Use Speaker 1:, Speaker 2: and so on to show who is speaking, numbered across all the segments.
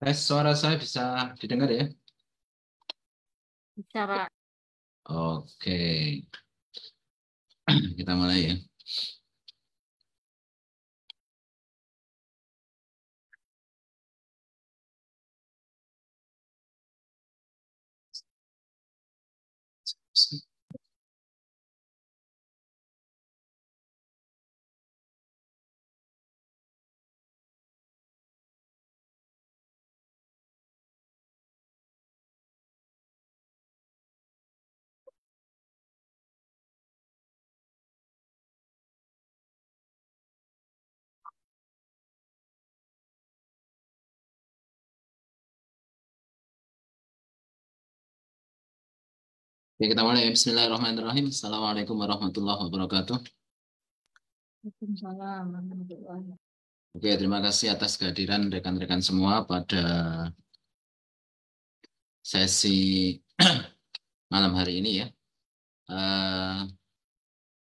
Speaker 1: Tes suara saya bisa didengar ya?
Speaker 2: Cara
Speaker 1: Oke, kita mulai ya. Oke, kita mulai. Bismillahirrahmanirrahim. Assalamualaikum warahmatullahi wabarakatuh.
Speaker 2: Waalaikumsalam warahmatullahi
Speaker 1: Oke, terima kasih atas kehadiran rekan-rekan semua pada sesi malam hari ini ya. Eh,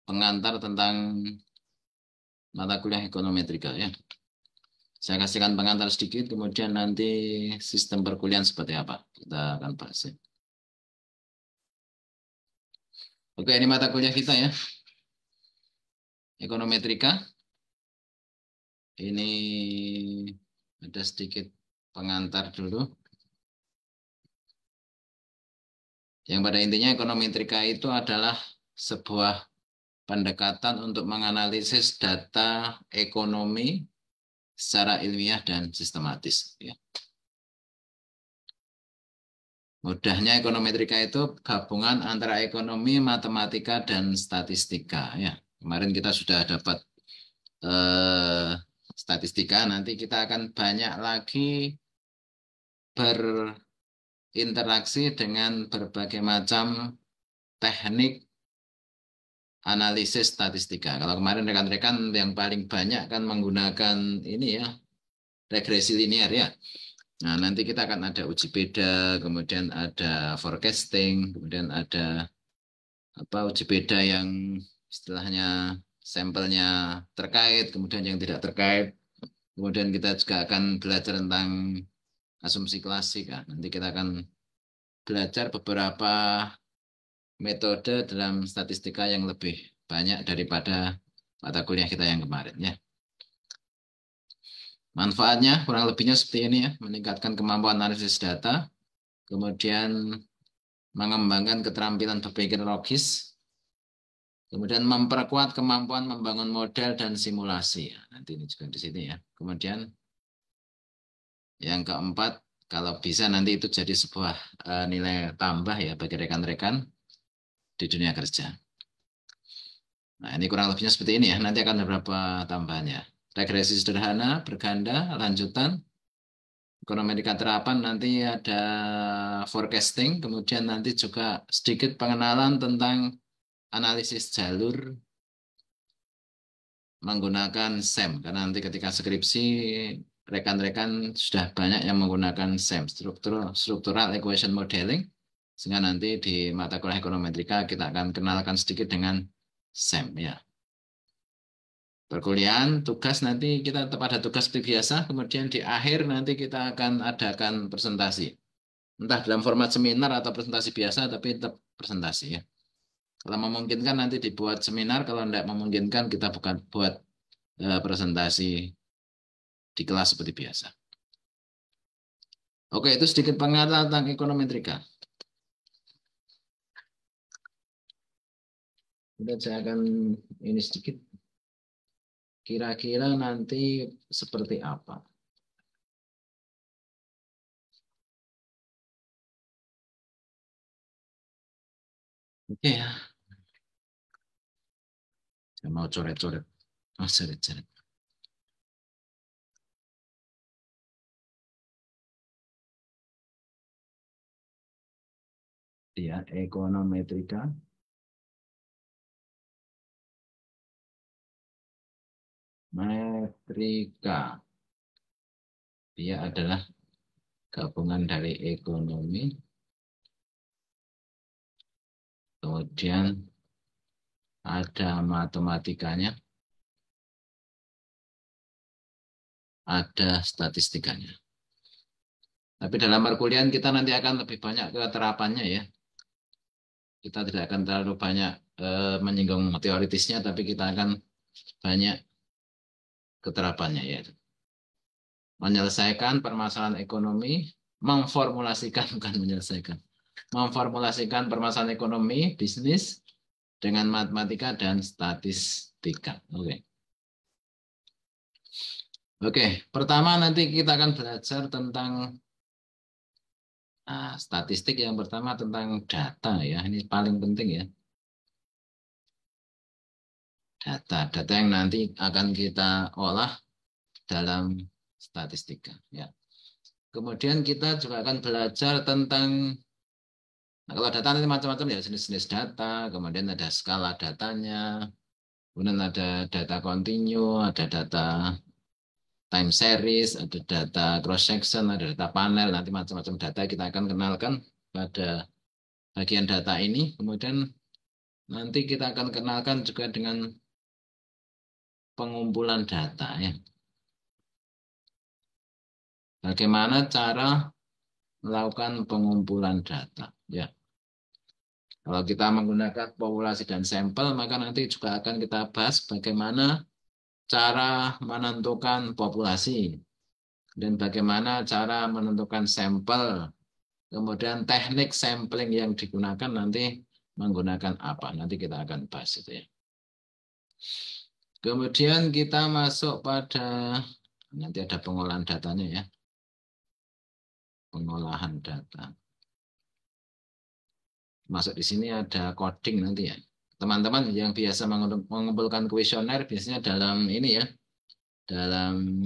Speaker 1: Pengantar tentang mata kuliah ekonometrika ya. Saya kasihkan pengantar sedikit, kemudian nanti sistem perkuliahan seperti apa. Kita akan bahas ya. Oke, ini mata kuliah kita ya. Ekonometrika. Ini ada sedikit pengantar dulu. Yang pada intinya ekonometrika itu adalah sebuah pendekatan untuk menganalisis data ekonomi secara ilmiah dan sistematis. Ya. Mudahnya ekonometrika itu gabungan antara ekonomi, matematika, dan statistika. Ya. Kemarin kita sudah dapat eh, statistika, nanti kita akan banyak lagi berinteraksi dengan berbagai macam teknik analisis statistika. Kalau kemarin rekan-rekan yang paling banyak kan menggunakan ini ya, regresi linear ya. Nah, nanti kita akan ada uji beda, kemudian ada forecasting, kemudian ada uji beda yang istilahnya sampelnya terkait, kemudian yang tidak terkait. Kemudian kita juga akan belajar tentang asumsi klasik. Nah, nanti kita akan belajar beberapa metode dalam statistika yang lebih banyak daripada mata kuliah kita yang kemarin ya. Manfaatnya kurang lebihnya seperti ini ya, meningkatkan kemampuan analisis data, kemudian mengembangkan keterampilan berpikir logis, kemudian memperkuat kemampuan membangun model dan simulasi. Nanti ini juga di sini ya. Kemudian yang keempat, kalau bisa nanti itu jadi sebuah nilai tambah ya bagi rekan-rekan di dunia kerja. Nah, ini kurang lebihnya seperti ini ya. Nanti akan ada beberapa tambahannya. Regresi sederhana, berganda, lanjutan, ekonometrika terapan, nanti ada forecasting, kemudian nanti juga sedikit pengenalan tentang analisis jalur menggunakan SEM. Karena nanti ketika skripsi, rekan-rekan sudah banyak yang menggunakan SEM, Structural Equation Modeling, sehingga nanti di mata kuliah ekonometrika kita akan kenalkan sedikit dengan SEM ya. Perkuliahan, tugas nanti kita tetap ada tugas seperti biasa, kemudian di akhir nanti kita akan adakan presentasi. Entah dalam format seminar atau presentasi biasa, tapi tetap presentasi ya. Kalau memungkinkan nanti dibuat seminar, kalau tidak memungkinkan kita bukan buat presentasi di kelas seperti biasa. Oke, itu sedikit pengantar tentang ekonometrika. Kemudian saya akan ini sedikit, kira-kira nanti seperti apa. Oke ya, saya mau coret-coret. Oh, coret-coret. Ya, ekonometrika. Metrika. Dia adalah gabungan dari ekonomi, kemudian ada matematikanya, ada statistikanya. Tapi dalam perkuliahan kita nanti akan lebih banyak ke terapannya ya. Kita tidak akan terlalu banyak menyinggung teoritisnya, tapi kita akan banyak keterapannya ya. Menyelesaikan permasalahan ekonomi, memformulasikan bukan menyelesaikan, memformulasikan permasalahan ekonomi, bisnis dengan matematika dan statistika. Oke. Oke, pertama nanti kita akan belajar tentang statistik yang pertama tentang data ya. Ini paling penting ya. Data yang nanti akan kita olah dalam statistika ya. Kemudian kita juga akan belajar tentang kalau data nanti macam-macam ya, jenis-jenis data, kemudian ada skala datanya, kemudian ada data kontinu, ada data time series, ada data cross section, ada data panel, nanti macam-macam data kita akan kenalkan pada bagian data ini. Kemudian nanti kita akan kenalkan juga dengan pengumpulan data ya. Bagaimana cara melakukan pengumpulan data ya. Kalau kita menggunakan populasi dan sampel, maka nanti juga akan kita bahas bagaimana cara menentukan populasi dan bagaimana cara menentukan sampel. Kemudian teknik sampling yang digunakan nanti menggunakan apa? Nanti kita akan bahas itu ya. Kemudian kita masuk pada nanti ada pengolahan datanya ya. Pengolahan data. Masuk di sini ada coding nanti ya. Teman-teman yang biasa mengumpulkan kuesioner biasanya dalam ini ya, dalam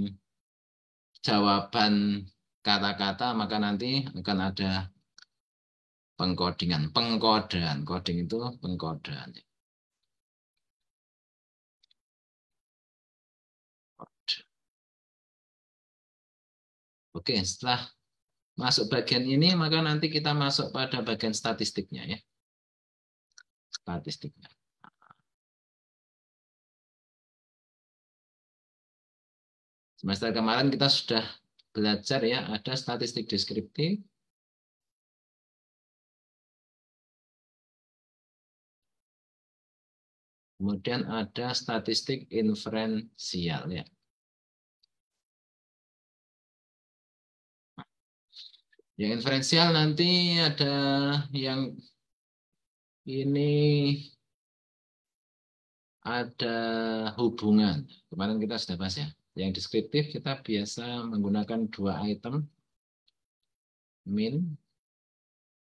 Speaker 1: jawaban kata-kata maka nanti akan ada pengkodingan, pengkodean. Coding itu pengkodean. Oke, setelah masuk bagian ini maka nanti kita masuk pada bagian statistiknya ya. Statistiknya. Semester kemarin kita sudah belajar ya, ada statistik deskriptif, kemudian ada statistik inferensial ya. Yang inferensial nanti ada yang ini ada hubungan. Kemarin kita sudah bahas ya. Yang deskriptif kita biasa menggunakan dua item, min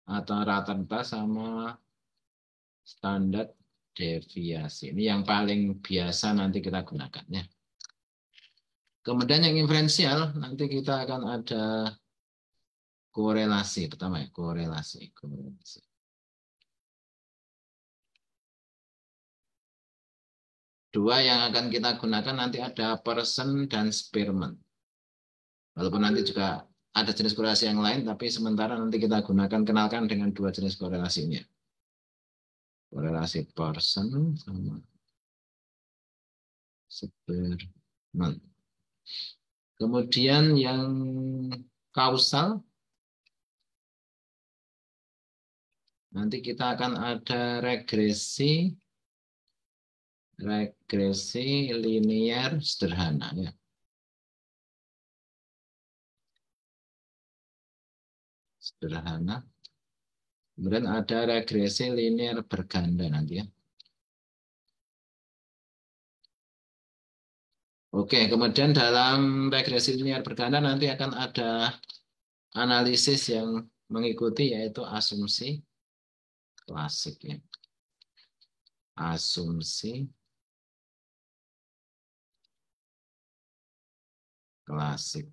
Speaker 1: atau rata-rata sama standar deviasi. Ini yang paling biasa nanti kita gunakan ya. Kemudian yang inferensial nanti kita akan ada korelasi pertama ya, korelasi. Dua yang akan kita gunakan nanti ada Pearson dan Spearman. Walaupun nanti juga ada jenis korelasi yang lain, tapi sementara nanti kita gunakan kenalkan dengan dua jenis korelasi ini. Korelasi Pearson sama Spearman. Kemudian yang kausal, nanti kita akan ada regresi linear sederhana ya. Sederhana. Kemudian ada regresi linear berganda nanti ya. Oke, kemudian dalam regresi linear berganda nanti akan ada analisis yang mengikuti yaitu asumsi klasik ya. Asumsi klasik.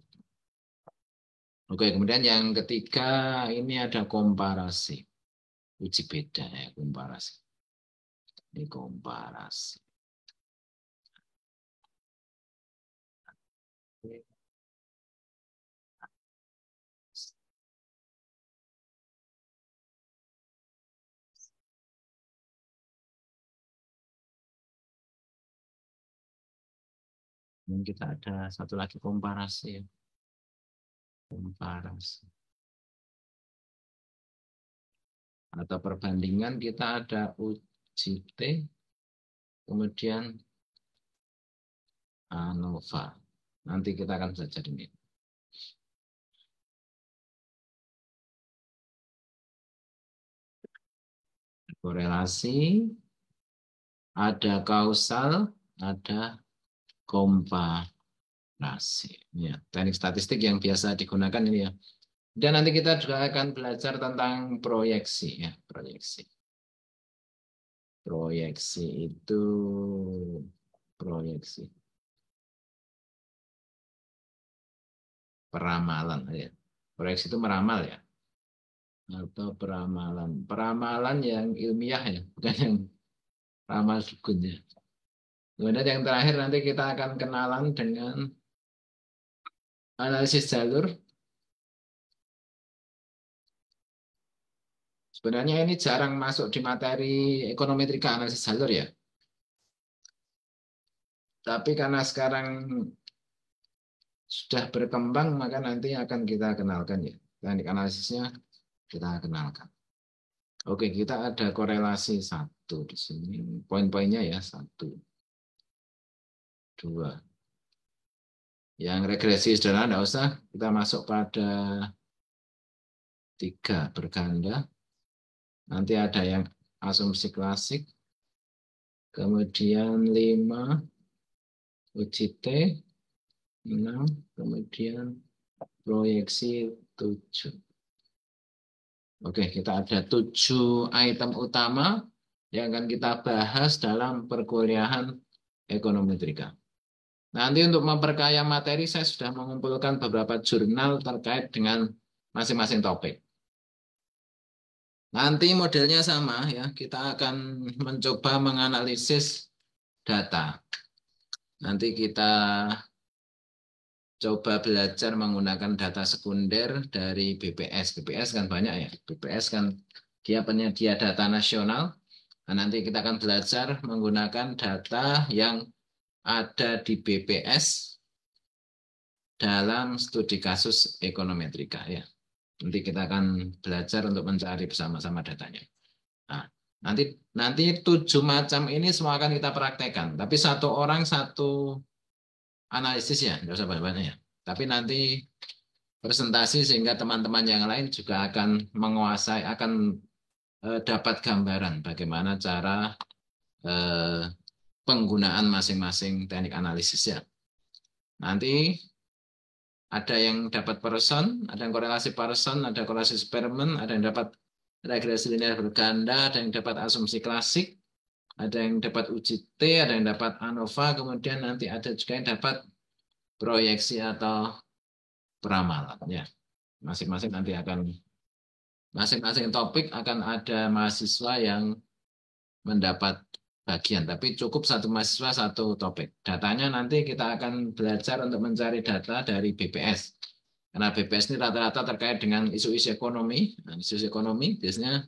Speaker 1: Oke, kemudian yang ketiga ini ada komparasi. Uji beda ya, komparasi. Ini komparasi. Dan kita ada satu lagi komparasi ya. Komparasi. atau perbandingan kita ada UJT, kemudian ANOVA. Nanti kita akan belajar ini. Korelasi, ada kausal, ada komparasi. Ya, teknik statistik yang biasa digunakan ini ya. Dan nanti kita juga akan belajar tentang proyeksi ya, proyeksi. Proyeksi itu proyeksi. Peramalan ya. Proyeksi itu meramal ya. Atau peramalan. Peramalan yang ilmiah ya, bukan yang ramal dukun ya. Kemudian yang terakhir nanti kita akan kenalan dengan analisis jalur. Sebenarnya ini jarang masuk di materi ekonometrika analisis jalur ya. Tapi karena sekarang sudah berkembang, maka nanti akan kita kenalkan ya. Teknik analisisnya kita kenalkan. Oke, kita ada korelasi satu di sini. Poin-poinnya ya, satu, dua. Yang regresi sederhana tidak usah. Kita masuk pada tiga berganda. Nanti ada yang asumsi klasik. Kemudian 5, UJT, 6, kemudian proyeksi 7. Oke, kita ada 7 item utama yang akan kita bahas dalam perkuliahan ekonometrika. Nanti untuk memperkaya materi, saya sudah mengumpulkan beberapa jurnal terkait dengan masing-masing topik. Nanti modelnya sama ya, kita akan mencoba menganalisis data. Nanti kita coba belajar menggunakan data sekunder dari BPS. BPS kan banyak ya. BPS kan dia penyedia data nasional. Nah, nanti kita akan belajar menggunakan data yang ada di BPS dalam studi kasus ekonometrika ya. Nanti kita akan belajar untuk mencari bersama-sama datanya. Nah, nanti 7 macam ini semua akan kita praktekkan. Tapi satu orang satu analisis ya, nggak usah banyak-banyak ya. Tapi nanti presentasi sehingga teman-teman yang lain juga akan menguasai, akan dapat gambaran bagaimana cara penggunaan masing-masing teknik analisisnya. Nanti ada yang dapat person, ada yang korelasi person, ada korelasi Spearman, ada yang dapat regresi linear berganda, ada yang dapat asumsi klasik, ada yang dapat UJT, ada yang dapat ANOVA, kemudian nanti ada juga yang dapat proyeksi atau peramalan ya. Masing-masing nanti akan masing-masing topik akan ada mahasiswa yang mendapat bagian, tapi cukup satu mahasiswa satu topik. Datanya nanti kita akan belajar untuk mencari data dari BPS. Karena BPS ini rata-rata terkait dengan isu-isu ekonomi. Nah, isu-isu ekonomi biasanya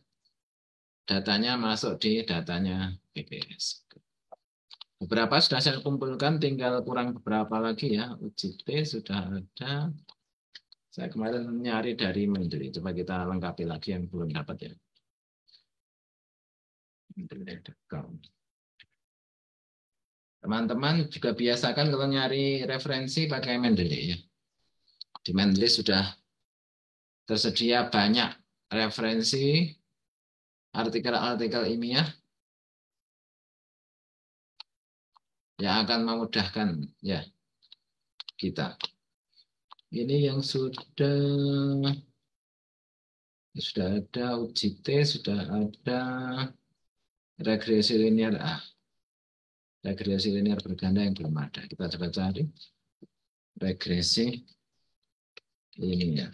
Speaker 1: datanya masuk di datanya BPS. Beberapa sudah saya kumpulkan, tinggal kurang beberapa lagi ya. UJT sudah ada. Saya kemarin nyari dari Mendeley. Coba kita lengkapi lagi yang belum dapat ya. Teman-teman juga biasakan kalau nyari referensi pakai Mendeley ya. Di Mendeley sudah tersedia banyak referensi artikel-artikel ilmiah yang akan memudahkan ya kita. Ini yang sudah ada UJT, sudah ada regresi linear. Regresi linear berganda yang belum ada. Kita coba cari regresi linear.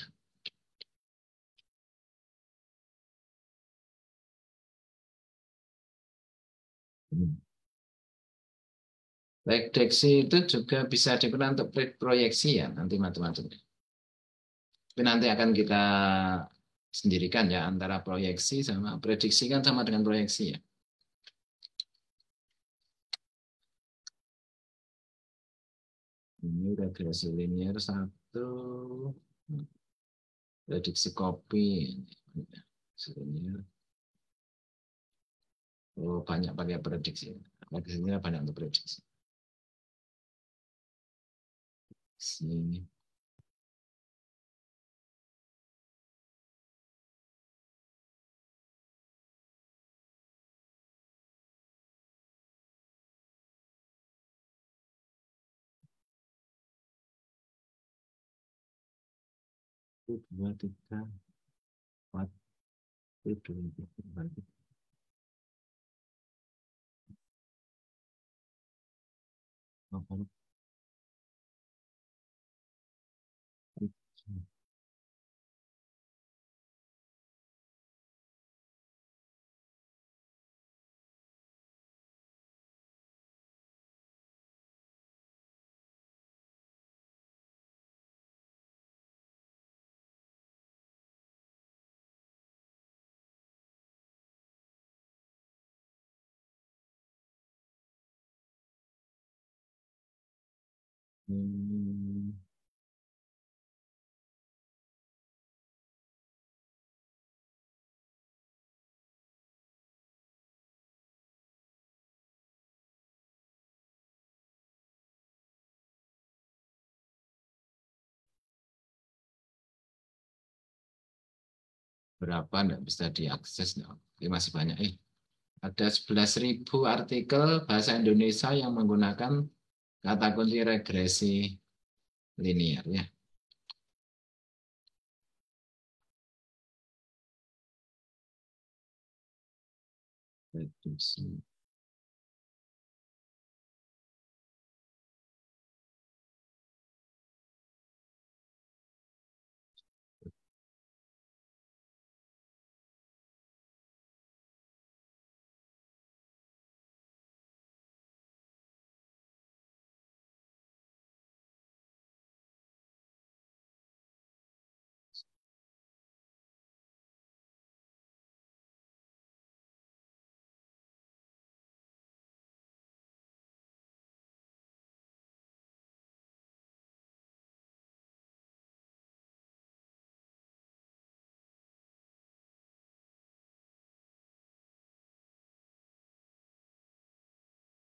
Speaker 1: Regresi itu juga bisa digunakan untuk proyeksi ya, nanti macam-macam. Tapi nanti akan kita sendirikan ya, antara proyeksi sama prediksi kan sama dengan proyeksi ya. Ini regresi linear 1, prediksi kopi. Linear. Oh, banyak pakai prediksi. Prediksinya banyak untuk prediksi. Sini. Satu, dua, tiga, empat, tujuh, delapan, delapan, tujuh. Hmm, berapa enggak bisa diakses? Enggak. Ini masih banyak. Ada 11.000 artikel bahasa Indonesia yang menggunakan kata kunci regresi linear ya. Reduksi.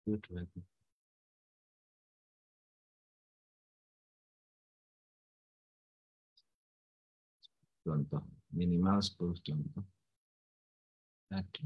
Speaker 1: Satu, dua, tiga. Contoh minimal 10 contoh. Tadi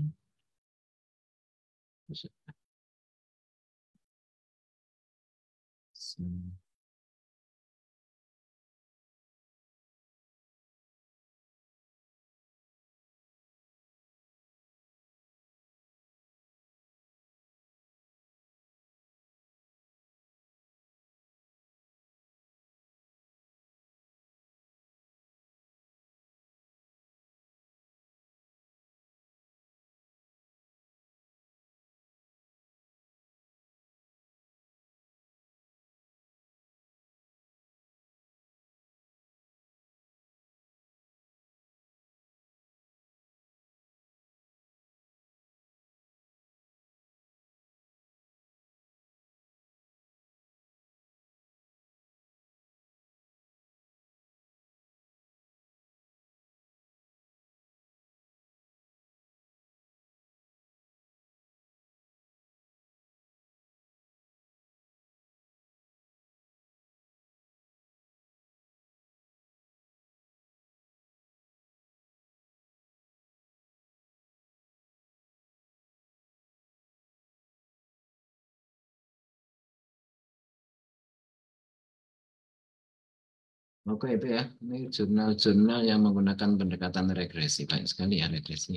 Speaker 1: oke itu ya. Ini jurnal-jurnal yang menggunakan pendekatan regresi. Banyak sekali ya regresi.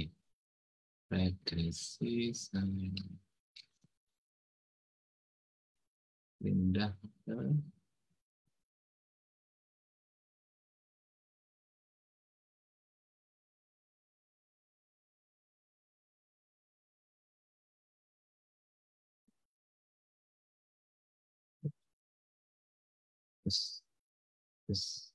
Speaker 1: Regresi pindah ke terus, terus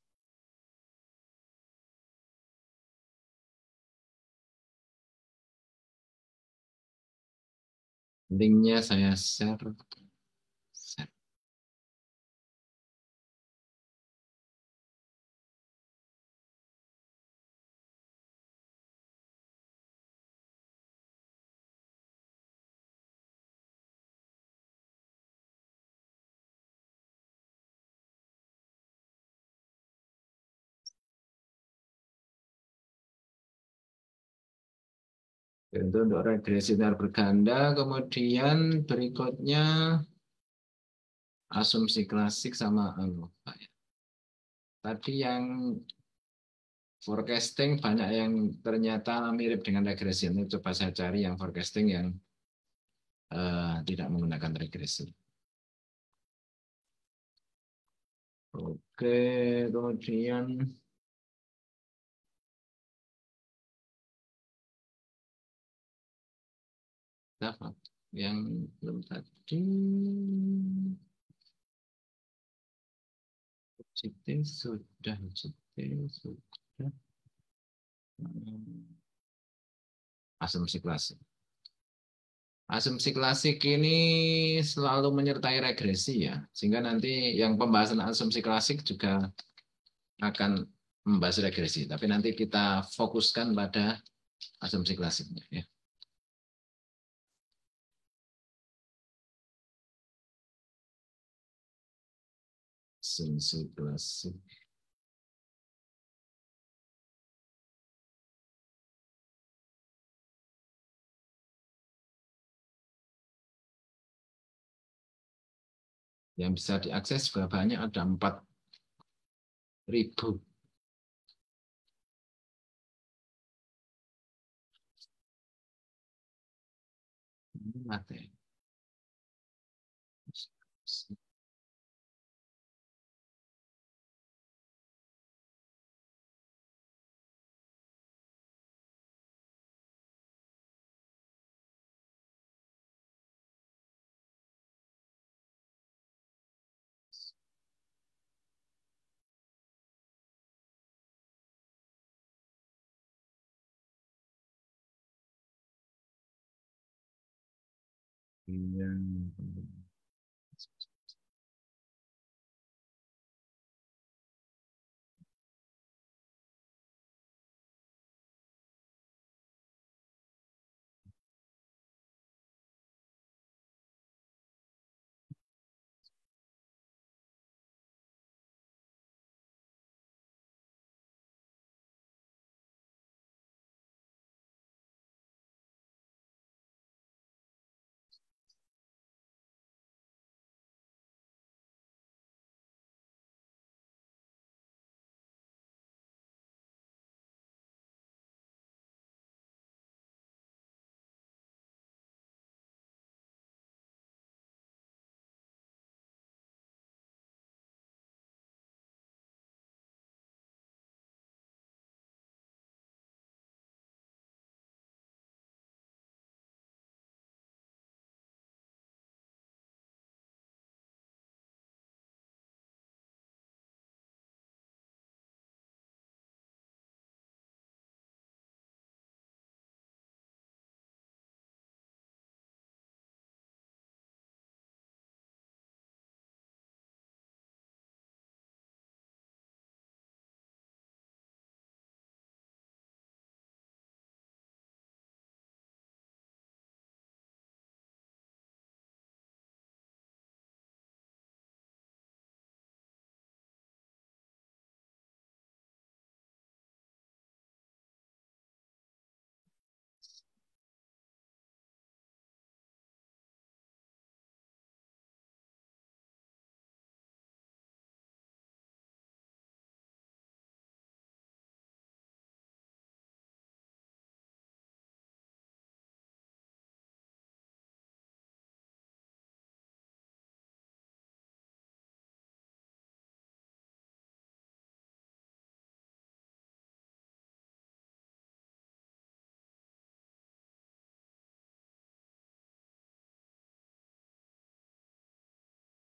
Speaker 1: linknya saya share. Itu untuk regresi linear berganda. Kemudian berikutnya asumsi klasik sama ANOVA. Tadi yang forecasting banyak yang ternyata mirip dengan regresi. Ini coba saya cari yang forecasting yang tidak menggunakan regresi. Oke, kemudian apa yang belum tadi? Objektif sudah, objektif sudah. Asumsi klasik. Asumsi klasik ini selalu menyertai regresi ya, sehingga nanti yang pembahasan asumsi klasik juga akan membahas regresi. Tapi nanti kita fokuskan pada asumsi klasiknya ya. Asumsi klasik. Yang bisa diakses juga banyak, ada 4.000. Ini materi. Yang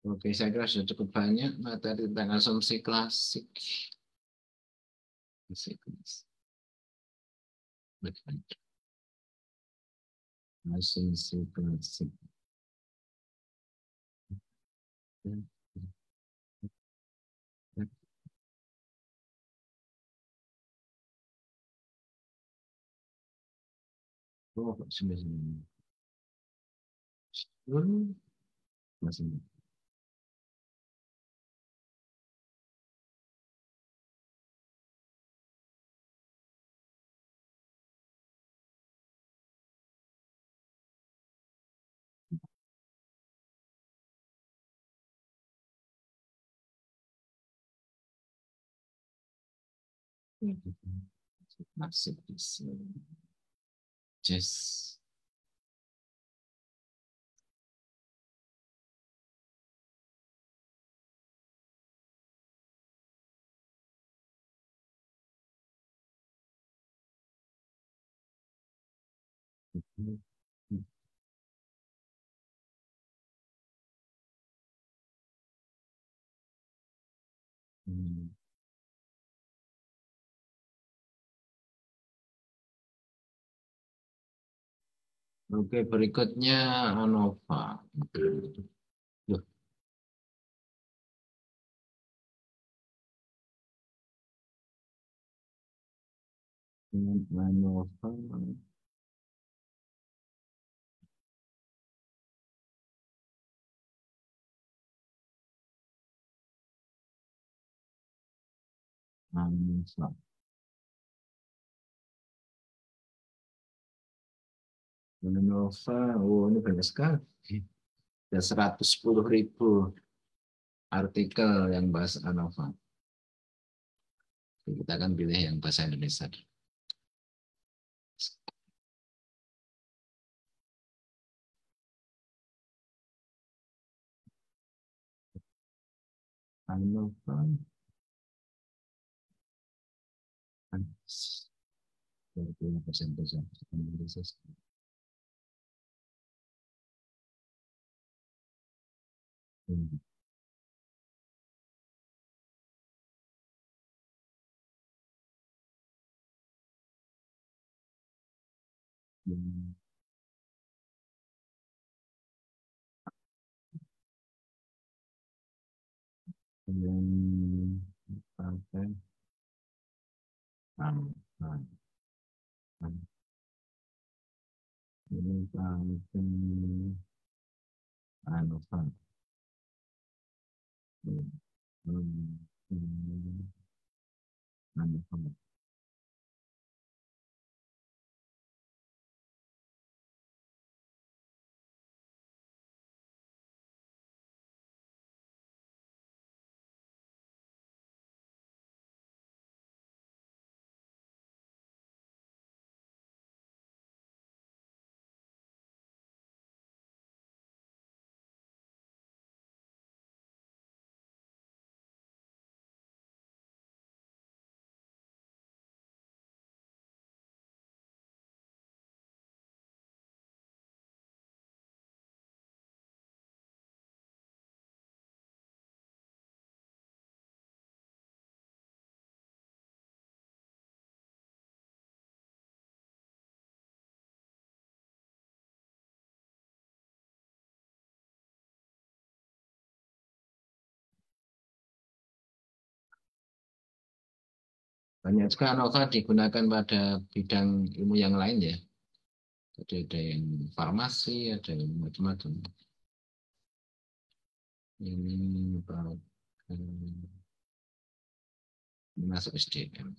Speaker 1: Oke, saya kira sudah cukup banyak materi tentang asumsi klasik. Asumsi klasik. Oh, sudah. Masih. Masuk bisa. Yes. Oke, berikutnya ANOVA. Loh, ANOVA. ANOVA. ANOVA. Oh, ini banyak sekali. Ada 110.000 artikel yang bahas ANOVA. Kita akan pilih yang bahasa Indonesia. ANOVA. Bahasa Indonesia. Yang pakai ini pakai ANOVA. ANOVA. Banyak juga ANOVA digunakan pada bidang ilmu yang lain ya. Jadi ada yang farmasi, ada yang macam-macam. Ini masuk SDM.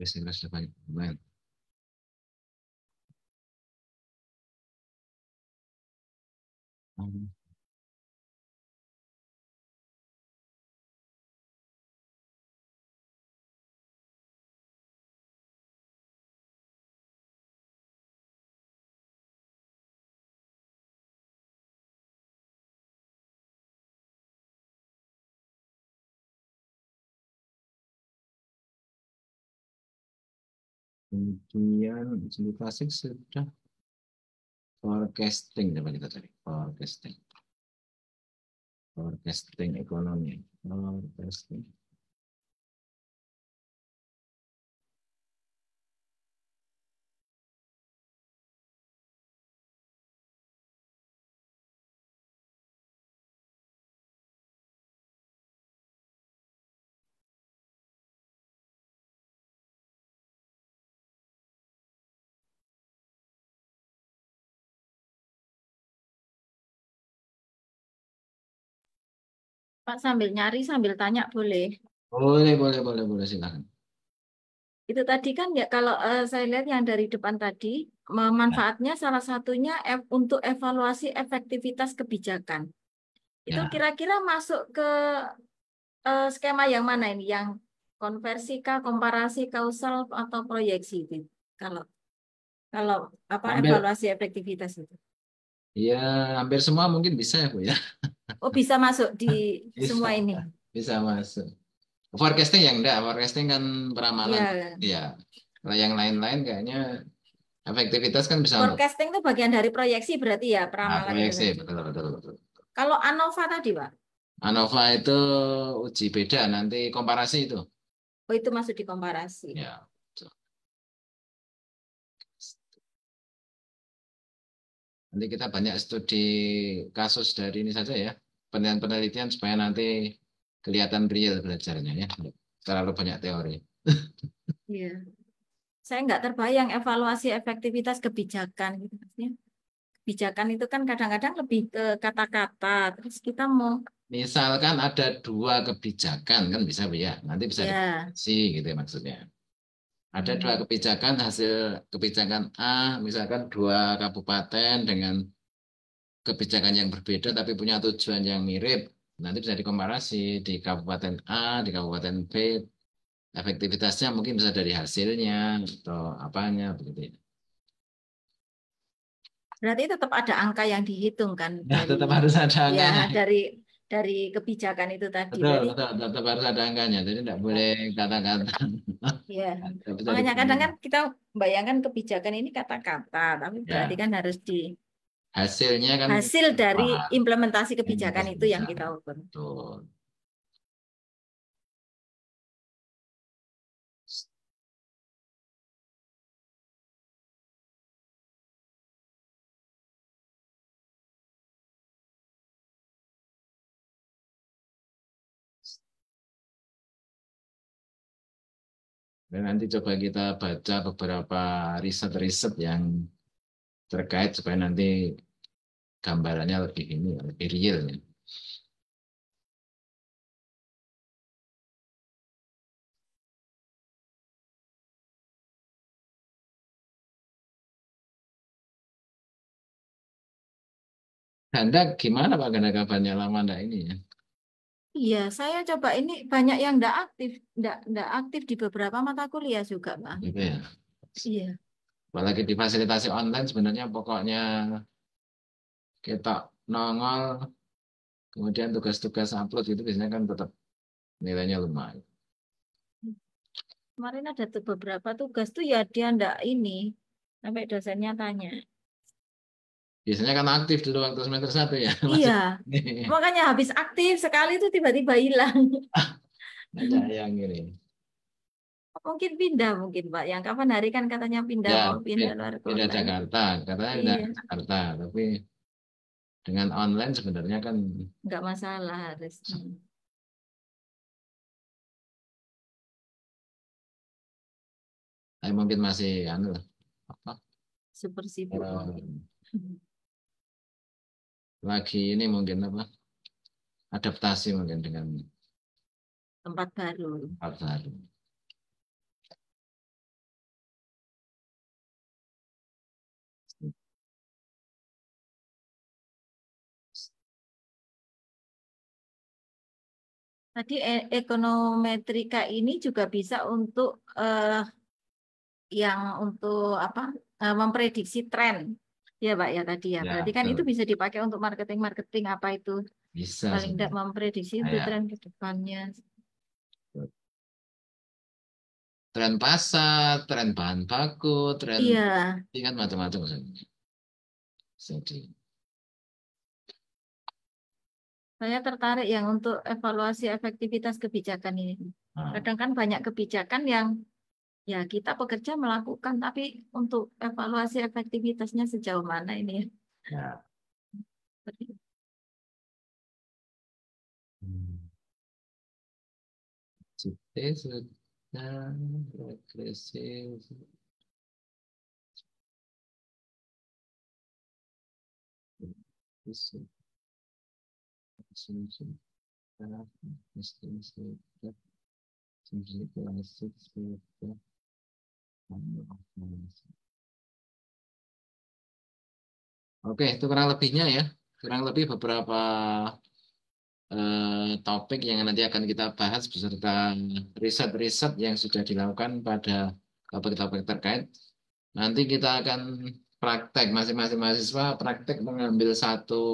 Speaker 1: Biasanya sudah banyak pemain. Kemudian studi klasik sudah. Forecasting coba kita cari. Forecasting ekonomi. Forecasting.
Speaker 2: Pak sambil nyari sambil tanya boleh.
Speaker 1: Boleh silakan.
Speaker 2: Itu tadi kan ya kalau saya lihat yang dari depan tadi
Speaker 1: Ya,
Speaker 2: manfaatnya salah satunya untuk evaluasi efektivitas kebijakan. Itu
Speaker 1: ya.
Speaker 2: kira-kira masuk ke skema yang mana ini? Yang konversi kah, komparasi, kausal atau proyeksi itu? Kalau kalau apa
Speaker 1: Hampir,
Speaker 2: evaluasi efektivitas itu?
Speaker 1: ya hampir semua mungkin bisa ya Bu ya.
Speaker 2: Oh bisa masuk di
Speaker 1: Bisa,
Speaker 2: semua ini.
Speaker 1: bisa masuk. Forecasting yang enggak, forecasting kan peramalan.
Speaker 2: Ya,
Speaker 1: Ya, kalau yang lain-lain kayaknya efektivitas kan bisa untuk
Speaker 2: forecasting itu bagian dari proyeksi berarti ya peramalan itu
Speaker 1: proyeksi,
Speaker 2: tadi.
Speaker 1: betul.
Speaker 2: Kalau ANOVA tadi, Pak,
Speaker 1: ANOVA itu uji beda, nanti komparasi itu.
Speaker 2: oh itu masuk di komparasi.
Speaker 1: Ya, betul. Nanti kita banyak studi kasus dari ini saja ya, penelitian-penelitian supaya nanti kelihatan real belajarnya ya, nggak terlalu banyak teori.
Speaker 2: Iya. Saya nggak terbayang evaluasi efektivitas kebijakan gitu maksudnya. Kebijakan itu kan kadang-kadang lebih ke kata-kata. Terus kita mau
Speaker 1: Misalkan ada dua kebijakan kan bisa Bu ya, nanti bisa
Speaker 2: ya,
Speaker 1: dikomparasi gitu ya maksudnya. Ada dua
Speaker 2: hmm,
Speaker 1: kebijakan, hasil kebijakan A, misalkan dua kabupaten dengan kebijakan yang berbeda tapi punya tujuan yang mirip. Nanti bisa dikomparasi di Kabupaten A, di Kabupaten B, efektivitasnya mungkin bisa dari hasilnya atau apanya begitu ya.
Speaker 2: berarti tetap ada angka yang dihitung kan
Speaker 1: Ya,
Speaker 2: dari
Speaker 1: tetap harus ada
Speaker 2: ya
Speaker 1: angkanya.
Speaker 2: dari kebijakan itu tadi. Berarti
Speaker 1: Tetap harus ada angkanya. Jadi tidak boleh kata-kata.
Speaker 2: ya.
Speaker 1: Tidak bisa
Speaker 2: Makanya kadang
Speaker 1: dipungkiri.
Speaker 2: kan kita bayangkan kebijakan ini kata-kata, tapi berarti
Speaker 1: Ya,
Speaker 2: kan harus di
Speaker 1: hasilnya kan
Speaker 2: hasil dari
Speaker 1: wah,
Speaker 2: implementasi
Speaker 1: yang
Speaker 2: kebijakan
Speaker 1: harus
Speaker 2: itu yang
Speaker 1: bisa.
Speaker 2: kita ukur.
Speaker 1: Betul. Dan nanti coba kita baca beberapa riset-riset yang terkait supaya nanti gambarannya lebih ini, lebih real ya. Anda gimana Pak Ganda kabarnya lama enggak ini ya?
Speaker 2: Iya, saya coba ini banyak yang enggak aktif di beberapa mata kuliah juga, Pak.
Speaker 1: Gitu ya.
Speaker 2: Iya,
Speaker 1: Apalagi difasilitasi online sebenarnya pokoknya kita nongol kemudian tugas-tugas upload itu biasanya kan tetap nilainya lumayan.
Speaker 2: kemarin ada tuh beberapa tugas tuh ya dia enggak ini sampai dosennya tanya.
Speaker 1: Biasanya kan aktif dulu waktu semester satu ya.
Speaker 2: Iya,
Speaker 1: Masih
Speaker 2: makanya habis aktif sekali itu tiba-tiba hilang.
Speaker 1: ada yang ini.
Speaker 2: Mungkin pindah mungkin Pak. Yang kapan hari kan katanya pindah
Speaker 1: Ya,
Speaker 2: mau pindah luar
Speaker 1: beda
Speaker 2: kota.
Speaker 1: Jakarta. Katanya pindah
Speaker 2: Iya,
Speaker 1: Jakarta. Tapi dengan online sebenarnya kan
Speaker 2: nggak masalah harus.
Speaker 1: mungkin masih anu lah, apa,
Speaker 2: Super sibuk mungkin.
Speaker 1: eh, lagi ini mungkin apa adaptasi mungkin dengan
Speaker 2: Tempat baru.
Speaker 1: tempat baru.
Speaker 2: Tadi ekonometrika ini juga bisa untuk yang untuk apa memprediksi tren ya Pak ya tadi ya
Speaker 1: Ya,
Speaker 2: berarti kan itu
Speaker 1: betul.
Speaker 2: bisa dipakai untuk marketing apa itu
Speaker 1: Bisa
Speaker 2: paling tidak
Speaker 1: sebenarnya.
Speaker 2: memprediksi
Speaker 1: Nah,
Speaker 2: itu
Speaker 1: ya.
Speaker 2: tren ke depannya.
Speaker 1: tren pasar, tren bahan baku, tren
Speaker 2: Iya,
Speaker 1: ini kan macam-macam. Jadi,
Speaker 2: saya tertarik yang untuk evaluasi efektivitas kebijakan ini.
Speaker 1: nah,
Speaker 2: Kadang kan banyak kebijakan yang ya kita pekerja melakukan, tapi untuk evaluasi efektivitasnya sejauh mana ini ya.
Speaker 1: ya. Hmm. Cite sudah regresif. Oke, itu kurang lebihnya ya. Kurang lebih beberapa topik yang nanti akan kita bahas beserta riset-riset yang sudah dilakukan pada topik-topik terkait. Nanti kita akan praktek, masing-masing mahasiswa praktek mengambil satu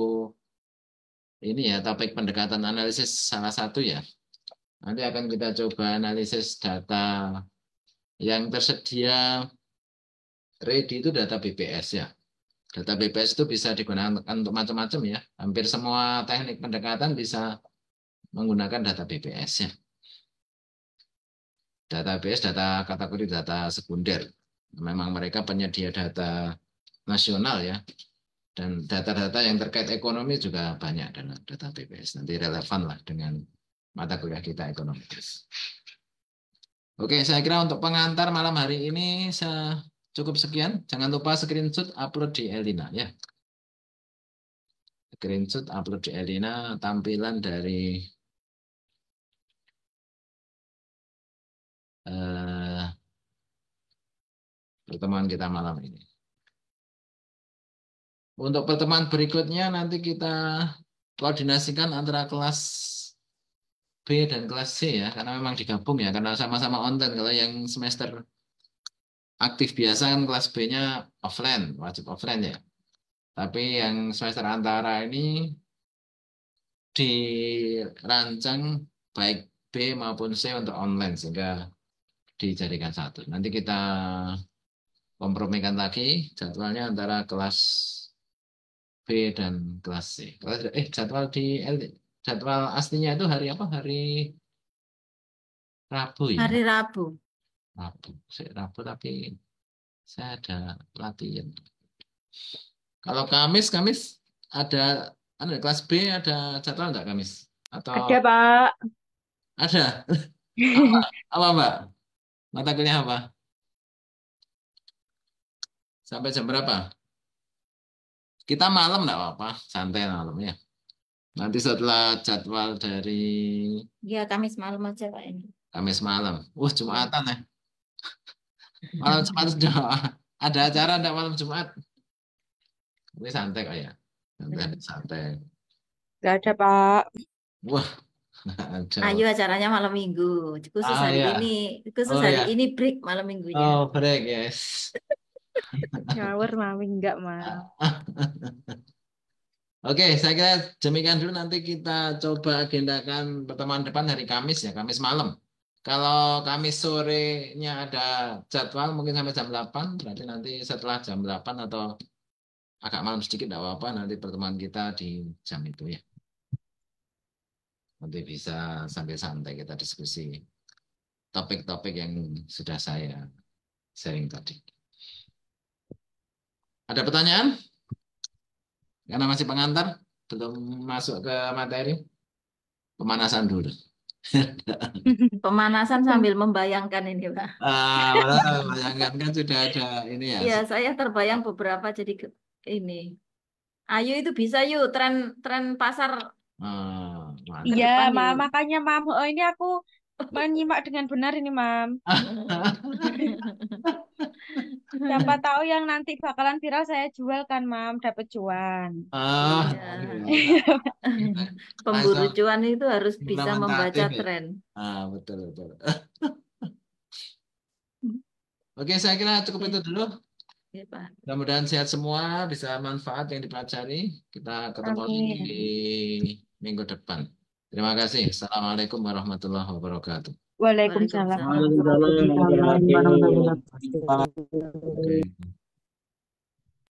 Speaker 1: ini ya, topik pendekatan analisis salah satu ya. Nanti akan kita coba analisis data yang tersedia ready itu data BPS ya. Data BPS itu bisa digunakan untuk macam-macam ya. Hampir semua teknik pendekatan bisa menggunakan data BPS ya. Database, data kategori data sekunder. Memang mereka penyedia data nasional ya. Dan data-data yang terkait ekonomi juga banyak dalam data BPS. Nanti relevan lah dengan mata kuliah kita ekonomi. Oke, saya kira untuk pengantar malam hari ini saya cukup sekian. Jangan lupa screenshot upload di Elina ya. Screenshot upload di Elina tampilan dari eh, pertemuan kita malam ini. Untuk pertemuan berikutnya nanti kita koordinasikan antara kelas B dan kelas C ya, karena memang digabung ya, karena sama-sama online. Kalau yang semester aktif biasa kan kelas B-nya offline, wajib offline ya. Tapi yang semester antara ini dirancang baik B maupun C untuk online sehingga dijadikan satu. Nanti kita kompromikan lagi jadwalnya antara kelas B dan kelas C. Jadwal di jadwal aslinya itu hari apa? Hari Rabu ya.
Speaker 2: Hari Rabu.
Speaker 1: Rabu. Rabu tapi saya ada latihan. Kalau Kamis ada kelas B ada jadwal enggak Kamis? Atau
Speaker 3: Ada, Pak.
Speaker 1: ada? Apa? Apa Mbak? Mata kuliah apa? Sampai jam berapa? Kita malam enggak apa-apa, santai malam ya. Nanti setelah jadwal dari
Speaker 2: Ya, Kamis malam aja Pak ini.
Speaker 1: Kamis malam.
Speaker 2: Ya.
Speaker 1: Jumatan ya. Malam Jumat sudah ada acara enggak malam Jumat? Ini santai kok ya. Santai, santai.
Speaker 3: Gak ada, Pak.
Speaker 1: Wah, ada.
Speaker 2: Ayo acaranya malam Minggu. Khusus
Speaker 1: Ah
Speaker 2: hari
Speaker 1: ya.
Speaker 2: ini, khusus
Speaker 1: Oh
Speaker 2: hari
Speaker 1: ya.
Speaker 2: ini break malam Minggunya.
Speaker 1: Oh, break, yes.
Speaker 3: Ngawur, Mami. Enggak, Mam.
Speaker 1: Oke, saya kira demikian dulu. Nanti kita coba agendakan pertemuan depan hari Kamis ya, Kamis malam. Kalau Kamis sorenya ada jadwal mungkin sampai jam 8, berarti nanti setelah jam 8 atau agak malam sedikit tidak apa-apa, nanti pertemuan kita di jam itu ya. Nanti bisa sambil santai kita diskusi topik-topik yang sudah saya sharing tadi. Ada pertanyaan? Karena masih pengantar, belum masuk ke materi, pemanasan dulu.
Speaker 2: Pemanasan sambil membayangkan ini, Pak.
Speaker 1: Bayangkan kan sudah ada ini ya.
Speaker 2: Ya, saya terbayang beberapa jadi ini. Ayo itu bisa yuk tren pasar ke
Speaker 3: Iya,
Speaker 2: depan
Speaker 3: Mam.
Speaker 2: yuk.
Speaker 3: Makanya, Mam. Oh, ini aku menyimak dengan benar ini, Mam. Siapa tahu yang nanti bakalan viral saya jual kan, Mam. Dapat cuan.
Speaker 2: Iya. Pemburu
Speaker 1: Langsung
Speaker 2: cuan itu harus bisa membaca
Speaker 1: implementatif ya.
Speaker 2: tren.
Speaker 1: Betul betul. Oke, saya kira cukup itu dulu.
Speaker 2: Ya, Pak.
Speaker 1: Mudah-mudahan sehat semua, bisa manfaat yang dipelajari. Kita ketemu lagi
Speaker 3: Amin.
Speaker 1: di minggu depan. Terima kasih. Assalamualaikum warahmatullahi wabarakatuh.
Speaker 3: Waalaikumsalam
Speaker 2: Waalaikumsalam.
Speaker 3: warahmatullahi wabarakatuh.
Speaker 4: Waalaikumsalam warahmatullahi wabarakatuh.
Speaker 1: Oke.